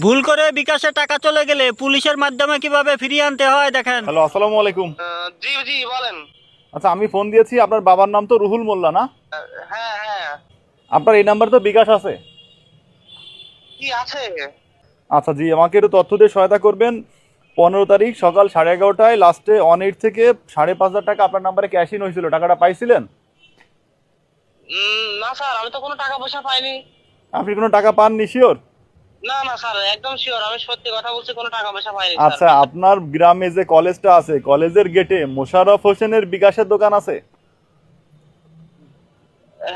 ভুল করে বিকাশে টাকা চলে গেলে পুলিশের মাধ্যমে কিভাবে ফিরিয়ে আনতে হয় দেখেন। হ্যালো, আসসালামু আলাইকুম। জি জি বলেন। আচ্ছা, আমি ফোন দিয়েছি, আপনার বাবার নাম তো রুহুল মোল্লা না? হ্যাঁ হ্যাঁ। আপনার এই নাম্বার তো বিকাশ আছে? কি আছে? আচ্ছা জি, আমাকে একটু তথ্য দিয়ে সহায়তা করবেন। 15 তারিখ সকাল 11:30টায় লাস্টে 18 থেকে 5,500 টাকা আপনার নাম্বারে ক্যাশ ইন হয়েছিল, টাকাটা পাইছিলেন? না স্যার, আমি তো কোনো টাকা পয়সা পাইনি। আপনি কোনো টাকা পাননি? শিওর? না না স্যার, একদম শিওর, আমি সত্যি কথা বলছি, কোনো টাকা পয়সা পাইনি আচ্ছা, স্যার। আপনার গ্রামে যে কলেজটা আছে, কলেজের গেটে মোশাররফ হোসেনের বিকাশের দোকান আছে?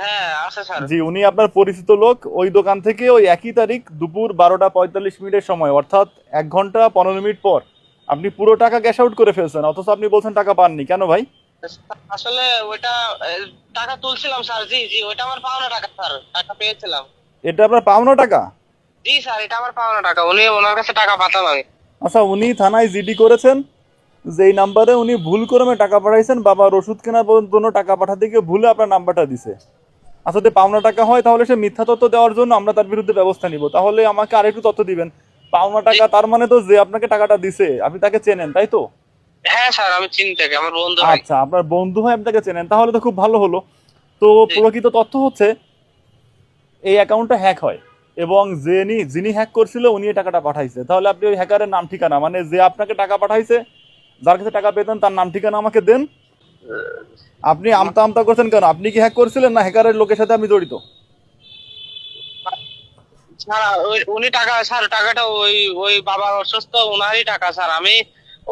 হ্যাঁ আছে স্যার। জি, উনি আপনার পরিচিত লোক। ওই দোকান থেকে ওই একই তারিখ দুপুর 12:45 সময়, অর্থাৎ 1 ঘন্টা 15 মিনিট পর আপনি পুরো টাকা ক্যাশ আউট করে ফেলছেন, অথচ আপনি বলছেন টাকা পাননি। কেন ভাই? আসলে ওইটা টাকা তুলছিলাম স্যার। জি জি, ওইটা আমার পাওনা টাকা স্যার, টাকা পেয়েছিলাম। এটা আপনার পাওনা টাকা? জি স্যার, এটা আমার পাওনা টাকা, ওনার কাছে টাকা পাতাম আমি। আচ্ছা, উনি থানায় জিডি করেছেন যে এই নাম্বারে উনি ভুল ক্রমে টাকা পাঠাইছেন, বাবার ওষুধ কেনার জন্য টাকা পাঠাতে গিয়ে ভুলে আপনার নাম্বারটা দিছে। আচ্ছা, যদি পাওনা টাকা হয় তাহলে সে মিথ্যা তথ্য দেওয়ার জন্য আমরা তার বিরুদ্ধে ব্যবস্থা নিব। তাহলে আমাকে আরেকটু তথ্য দিবেন। পাওনা টাকা তার মানে তো যে আপনাকে টাকাটা দিছে আপনি তাকে চেনেন, তাই তো? হ্যাঁ স্যার, আমি চিনি তাকে, আমার বন্ধু ভাই। আচ্ছা, আপনার বন্ধু হয়, আপনি তাকে চেনেন, তাহলে তো খুব ভালো হলো। তো জি। প্রকৃত তথ্য হচ্ছে এই অ্যাকাউন্টটা হ্যাক হয় এবং যিনি হ্যাক করছিল উনি এই টাকাটা পাঠাইছে। তাহলে আপনি ওই হ্যাকারের নাম ঠিকানা, মানে যে আপনাকে টাকা পাঠাইছে, যার কাছে টাকা পেতেন, তার নাম ঠিকানা আমাকে দেন। আপনি আমতা আমতা করছেন কেন? আপনি কি হ্যাক করছিলেন না হ্যাকারের লোকের সাথে আমি জড়িত? স্যার উনি টাকা, স্যার টাকাটা ওই ওই বাবার অসুস্থ, ওনারই টাকা স্যার। আমি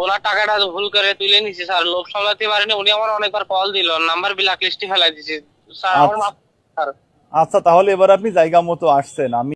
ওনার টাকাটা ভুল করে তুলে নিছি স্যার, লোভ সামলাতে পারিনি। উনি আমার অনেকবার কল দিল, নাম্বার ব্ল্যাক লিস্টে ফেলাই দিয়েছে স্যার, আমার আচ্ছা মাফ স্যার। আচ্ছা, তাহলে এবার আপনি জায়গা মতো আসছেন। আমি